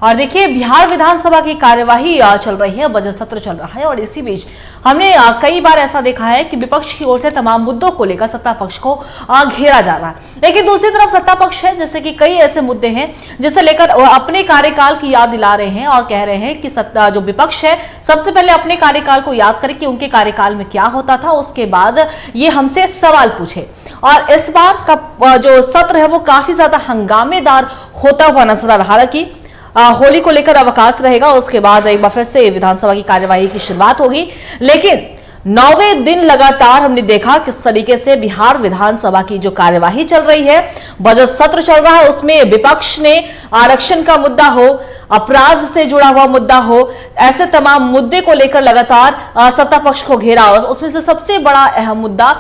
और देखिए, बिहार विधानसभा की कार्यवाही चल रही है, बजट सत्र चल रहा है और इसी बीच हमने कई बार ऐसा देखा है कि विपक्ष की ओर से तमाम मुद्दों को लेकर सत्ता पक्ष को घेरा जा रहा है। लेकिन दूसरी तरफ सत्ता पक्ष है, जैसे कि कई ऐसे मुद्दे हैं जिसे लेकर अपने कार्यकाल की याद दिला रहे हैं और कह रहे हैं कि सत्ता जो विपक्ष है सबसे पहले अपने कार्यकाल को याद करे कि उनके कार्यकाल में क्या होता था, उसके बाद ये हमसे सवाल पूछे। और इस बार का जो सत्र है वो काफी ज्यादा हंगामेदार होता हुआ नजर आ रहा है। हालांकि होली को लेकर अवकाश रहेगा, उसके बाद एक बार फिर से विधानसभा की कार्यवाही की शुरुआत होगी। लेकिन 9वें दिन लगातार हमने देखा किस तरीके से बिहार विधानसभा की जो कार्यवाही चल रही है, बजट सत्र चल रहा है, उसमें विपक्ष ने आरक्षण का मुद्दा हो, अपराध से जुड़ा हुआ मुद्दा हो, ऐसे तमाम मुद्दे को लेकर लगातार सत्ता पक्ष को घेरा। उसमें से सबसे बड़ा अहम मुद्दा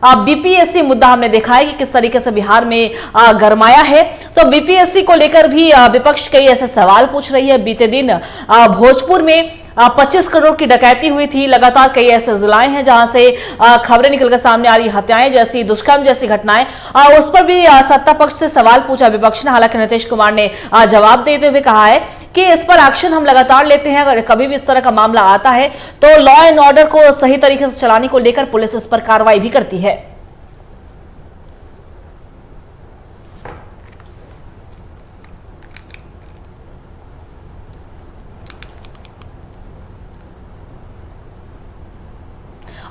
बीपीएससी मुद्दा हमने देखा है कि किस तरीके से बिहार में गरमाया है। तो बीपीएससी को लेकर भी विपक्ष कई ऐसे सवाल पूछ रही है। बीते दिन भोजपुर में 25 करोड़ की डकैती हुई थी। लगातार कई ऐसे जिलाएं हैं जहां से खबरें निकलकर सामने आ रही, हत्याएं जैसी, दुष्कर्म जैसी घटनाएं, उस पर भी सत्ता पक्ष से सवाल पूछा विपक्ष ने। हालांकि नीतीश कुमार ने जवाब देते हुए कहा है कि इस पर एक्शन हम लगातार लेते हैं, अगर कभी भी इस तरह का मामला आता है तो लॉ एंड ऑर्डर को सही तरीके से चलाने को लेकर पुलिस इस पर कार्रवाई भी करती है।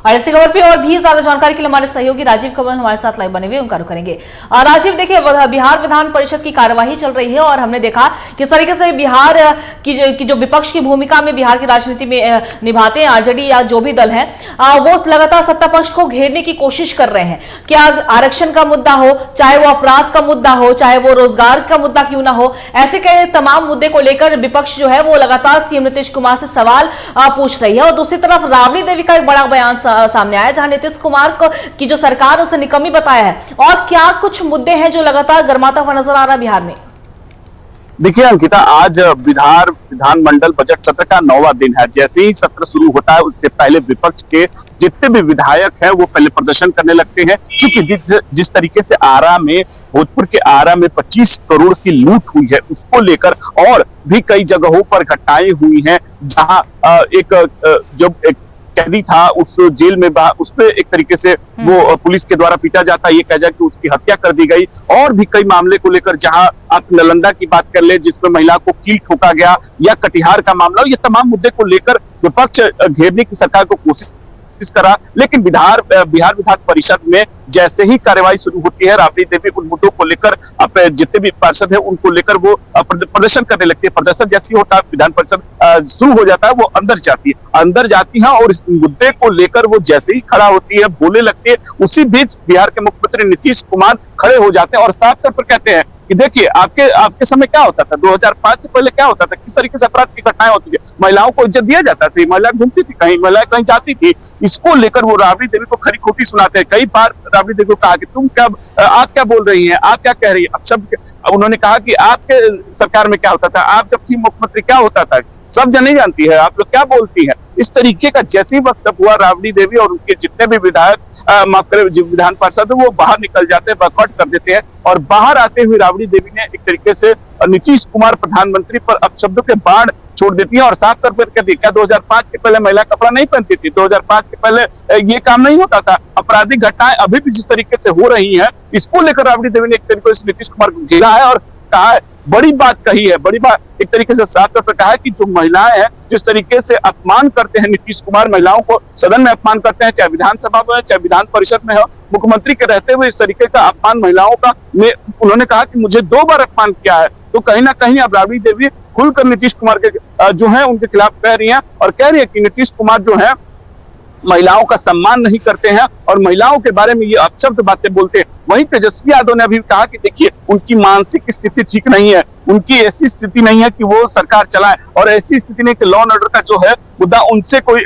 और इसी खबर पे और भी ज्यादा जानकारी के लिए हमारे सहयोगी राजीव कमल हमारे साथ लाइव बने हुए, उनका रुख करेंगे। राजीव, देखिए, बिहार विधान परिषद की कार्यवाही चल रही है और हमने देखा किस तरीके से बिहार की जो विपक्ष की भूमिका में बिहार की राजनीति में निभाते हैं आरजेडी या जो भी दल है, वो लगातार सत्ता पक्ष को घेरने की कोशिश कर रहे हैं। क्या आरक्षण का मुद्दा हो, चाहे वो अपराध का मुद्दा हो, चाहे वो रोजगार का मुद्दा क्यों ना हो, ऐसे कई तमाम मुद्दे को लेकर विपक्ष जो है वो लगातार सीएम नीतीश कुमार से सवाल पूछ रही है। और दूसरी तरफ राबड़ी देवी का एक बड़ा बयान सामने आया जहां नीतीश कुमार की जो सरकार उसे निकम्मी बताया है। और क्या कुछ मुद्दे हैं जो लगातार गर्माता हुआ नजर आ रहा है बिहार में? देखिए अंकिता, आज विधानमंडल बजट सत्र का 9वां दिन है। जैसे ही सत्र शुरू होता है उससे पहले विपक्ष के जितने भी विधायक हैं वो पहले प्रदर्शन करने लगते हैं, क्योंकि जिस तरीके से भोजपुर के आरा में 25 करोड़ की लूट हुई है उसको लेकर और भी कई जगहों पर घटनाएं हुई हैं जहां एक कैदी था उस जेल में उस पे एक तरीके से वो पुलिस के द्वारा पीटा जाता है, ये कहा जाए कि उसकी हत्या कर दी गई। और भी कई मामले को लेकर, जहां आप नालंदा की बात कर ले जिसमें महिला को कील ठोका गया, या कटिहार का मामला, ये तमाम मुद्दे को लेकर विपक्ष घेरने की सरकार को कोशिश करा। लेकिन बिहार विधान परिषद में जैसे ही कार्यवाही शुरू होती है, राबड़ी देवी उन मुद्दों को लेकर जितने भी पार्षद हैं उनको लेकर वो प्रदर्शन करने लगती है। प्रदर्शन जैसे ही होता है, विधान परिषद शुरू हो जाता है, वो अंदर जाती है और इस मुद्दे को लेकर वो जैसे ही खड़ा होती है, बोलने लगती है, उसी बीच बिहार के मुख्यमंत्री नीतीश कुमार खड़े हो जाते हैं और साफ तौर पर कहते हैं कि देखिए आपके समय क्या होता था, 2005 से पहले क्या होता था, किस तरीके से अपराध की घटनाएं होती थी, महिलाओं को इज्जत दिया जाता थी, महिला घूमती थी कहीं, महिलाएं कहीं जाती थी। इसको लेकर वो राबड़ी देवी को खरी खोटी सुनाते हैं। कई बार राबड़ी देवी को कहा कि आप क्या बोल रही हैं, आप क्या कह रही है। उन्होंने कहा कि आपके सरकार में क्या होता था, आप जब थी मुख्यमंत्री क्या होता था, सब जन नहीं जानती है, आप लोग क्या बोलती हैं। इस तरीके का जैसे ही वक्तव्य हुआ, राबड़ी देवी और उनके जितने भी विधायक माफ करें विधान पार्षद वो बाहर निकल जाते हैं, बॉयकॉट कर देते हैं। और बाहर आते हुए राबड़ी देवी ने एक तरीके से नीतीश कुमार प्रधानमंत्री पर अपशब्दों के बाण छोड़ देती है और साफ तौर पर कहती है, क्या 2005 के पहले महिला कपड़ा नहीं पहनती थी, 2005 के पहले ये काम नहीं होता था। आपराधिक घटनाएं अभी भी जिस तरीके से हो रही है, इसको लेकर राबड़ी देवी ने एक तरीके से नीतीश कुमार को घेरा है और कहा है, बड़ी बात कही है, बड़ी बात एक तरीके से साफ तौर पर कहा है कि जो महिलाएं हैं जिस तरीके से अपमान करते हैं नीतीश कुमार, महिलाओं को सदन में अपमान करते हैं, चाहे विधानसभा में चाहे विधान परिषद में हो, मुख्यमंत्री के रहते हुए इस तरीके का अपमान महिलाओं का उन्होंने कहा कि मुझे 2 बार अपमान किया है। तो कहीं ना कहीं अब राबड़ी देवी खुलकर नीतीश कुमार के जो है उनके खिलाफ कह रही है और कह रही है कि नीतीश कुमार जो है महिलाओं का सम्मान नहीं करते हैं और महिलाओं के बारे में ये अपशब्द बातें बोलते हैं। वहीं तेजस्वी यादव ने अभी कहा कि देखिए उनकी मानसिक स्थिति ठीक नहीं है, उनकी ऐसी स्थिति नहीं है कि वो सरकार चलाए, और ऐसी स्थिति नहीं कि लॉ एंड ऑर्डर का जो है मुद्दा उनसे कोई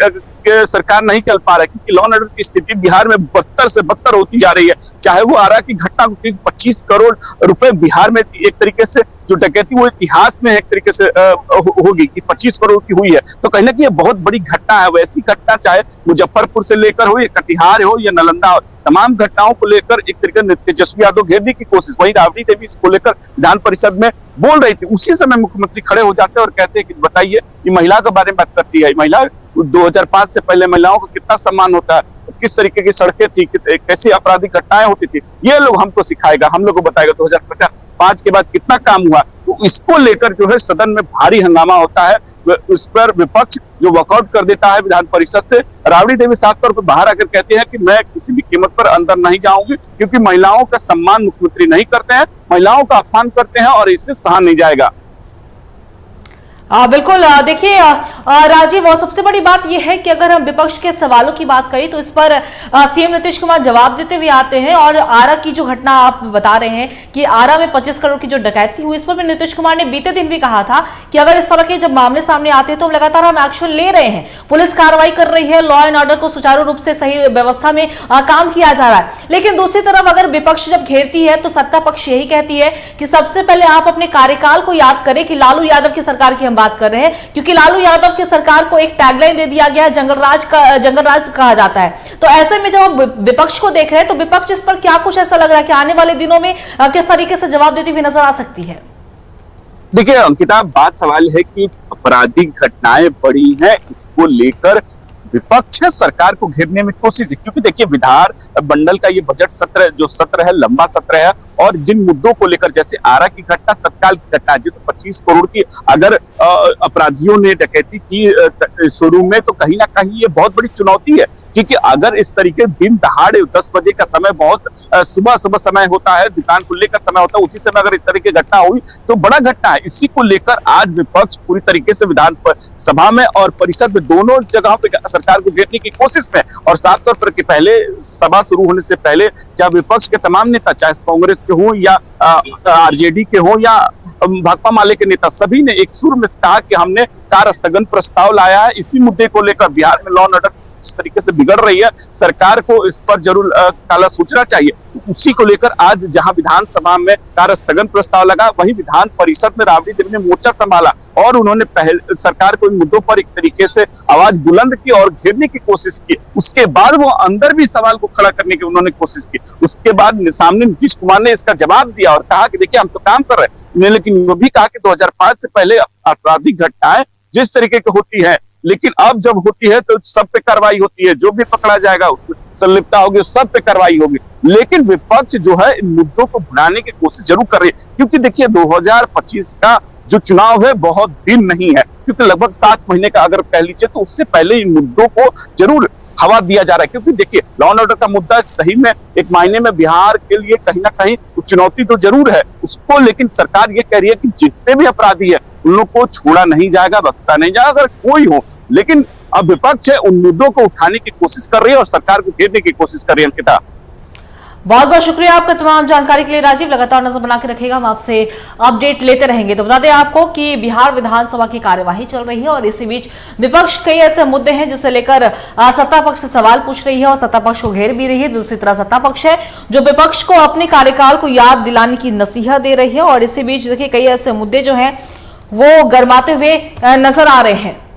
सरकार नहीं चल पा रहा है, क्योंकि लॉ एंड ऑर्डर की स्थिति बिहार में बदतर से बदतर होती जा रही है। चाहे वो आरा की घटना 25 करोड़ रुपए बिहार में एक तरीके से जो डकैती वो इतिहास में एक तरीके से होगी कि 25 करोड़ की हुई है, तो कहीं ना कहीं ये बहुत बड़ी घटना है। वैसी घटना चाहे मुजफ्फरपुर से लेकर हो या कटिहार हो या नालंदा हो, तमाम घटनाओं को लेकर एक तरीके से तेजस्वी यादव घेरने की कोशिश, वहीं राबड़ी देवी इसको लेकर विधान परिषद में बोल रही थी। उसी समय मुख्यमंत्री खड़े हो जाते हैं और कहते हैं कि बताइए ये महिला के बारे में बात करती है, महिला 2005 से पहले महिलाओं का कितना सम्मान होता है, किस तरीके की सड़कें थी, कैसी आपराधिक घटनाएं होती थी, ये लोग हमको सिखाएगा, हम लोग को बताएगा 2005 के बाद कितना काम हुआ। तो इसको लेकर जो है सदन में भारी हंगामा होता है। उस पर विपक्ष जो वॉकआउट कर देता है विधान परिषद से। राबड़ी देवी साफ तौर पर बाहर आकर कहते हैं कि मैं किसी भी कीमत पर अंदर नहीं जाऊंगी, क्योंकि महिलाओं का सम्मान मुख्यमंत्री नहीं करते हैं, महिलाओं का अपमान करते हैं और इससे सहा नहीं जाएगा। बिल्कुल। देखिए राजीव, और सबसे बड़ी बात यह है कि अगर हम विपक्ष के सवालों की बात करें तो इस पर सीएम नीतीश कुमार जवाब देते हुए आते हैं। और आरा की जो घटना आप बता रहे हैं कि आरा में 25 करोड़ की जो डकैती हुई, इस पर भी नीतीश कुमार ने बीते दिन भी कहा था कि अगर इस तरह के जब मामले सामने आते हैं तो लगातार हम एक्शन ले रहे हैं, पुलिस कार्रवाई कर रही है, लॉ एंड ऑर्डर को सुचारू रूप से सही व्यवस्था में काम किया जा रहा है। लेकिन दूसरी तरफ अगर विपक्ष जब घेरती है तो सत्ता पक्ष यही कहती है कि सबसे पहले आप अपने कार्यकाल को याद करें कि लालू यादव की सरकार की बात कर रहे हैं, क्योंकि लालू यादव की सरकार को एक टैगलाइन दे दिया गया है, जंगल राज कहा जाता है। तो ऐसे में जब हम विपक्ष को देख रहे हैं तो विपक्ष इस पर क्या कुछ ऐसा लग रहा है कि आने वाले दिनों में किस तरीके से जवाब देती हुई नजर आ सकती है? देखिए अंकिता, बात सवाल है कि आपराधिक घटनाएं बढ़ी हैं, इसको लेकर विपक्ष है सरकार को घेरने में कोशिश है। क्योंकि देखिए विधान मंडल का ये बजट सत्र जो सत्र है, लंबा सत्र है, और जिन मुद्दों को लेकर जैसे आरा की घटना तत्काल की घटना, जिस 25 करोड़ की अगर अपराधियों ने डकैती की शुरू में, तो कहीं ना कहीं ये बहुत बड़ी चुनौती है। क्योंकि अगर इस तरीके दिन दहाड़े 10 बजे का समय बहुत सुबह समय होता है, दुकान खुलने का समय होता है, उसी समय अगर इस तरह की घटना हुई तो बड़ा घटना है। इसी को लेकर आज विपक्ष पूरी तरीके से विधान सभा में और परिषद में दोनों जगहों पर सरकार को घेरने की कोशिश में, और साफ तौर पर कि पहले सभा शुरू होने से पहले चाहे विपक्ष के तमाम नेता, चाहे कांग्रेस के हों या आरजेडी के हों या भाकपा माले के नेता, सभी ने एक सुर में कहा कि हमने कार्य स्थगन प्रस्ताव लाया है इसी मुद्दे को लेकर। बिहार में लॉ एंड ऑर्डर इस तरीके से बिगड़ रही है, सरकार को इस पर जरूर काला सोचना चाहिए। उसी को लेकर आज जहां विधानसभा में कार्य स्थगन प्रस्ताव लगा, वहीं विधान परिषद में राबड़ी देवी ने मोर्चा संभाला और उन्होंने पहले सरकार को इन मुद्दों पर एक तरीके से आवाज बुलंद की और घेरने की कोशिश की। उसके बाद वो अंदर भी सवाल को खड़ा करने की उन्होंने कोशिश की। उसके बाद सामने नीतीश कुमार ने इसका जवाब दिया और कहा कि देखिए हम तो काम कर रहे हैं, लेकिन वो भी कहा कि 2005 से पहले आपराधिक घटनाएं जिस तरीके की होती है, लेकिन अब जब होती है तो सब पे कार्रवाई होती है, जो भी पकड़ा जाएगा उसमें संलिप्तता होगी, सब पे कार्रवाई होगी। लेकिन विपक्ष जो है इन मुद्दों को भुनाने की कोशिश जरूर कर रही है, क्योंकि देखिए 2025 का जो चुनाव है बहुत दिन नहीं है, क्योंकि लगभग 7 महीने का अगर कह लीजिए, तो उससे पहले इन मुद्दों को जरूर हवा दिया जा रहा है। क्योंकि देखिए लॉ एंड ऑर्डर का मुद्दा सही में एक मायने में बिहार के लिए कहीं ना कहीं चुनौती तो जरूर है उसको, लेकिन सरकार ये कह रही है कि जितने भी अपराधी है उन लोग को छोड़ा नहीं जाएगा, बख्शा नहीं जाएगा, अगर कोई हो। लेकिन अब विपक्ष है उन मुद्दों को उठाने की कोशिश कर रही है और सरकार को घेरने की कोशिश कर रही है। अंकिता, बहुत बहुत शुक्रिया आपका तमाम जानकारी के लिए राजीव। लगातार नजर बना के रखेगा, हम आपसे अपडेट लेते रहेंगे। तो बता दें आपको कि बिहार विधानसभा की कार्यवाही चल रही है और इसी बीच विपक्ष कई ऐसे मुद्दे हैं जिसे लेकर सत्ता पक्ष से सवाल पूछ रही है और सत्ता पक्ष को घेर भी रही है। दूसरी तरफ सत्ता पक्ष है जो विपक्ष को अपने कार्यकाल को याद दिलाने की नसीहत दे रही है और इसी बीच देखिए कई ऐसे मुद्दे जो हैं वो गरमाते हुए नजर आ रहे हैं।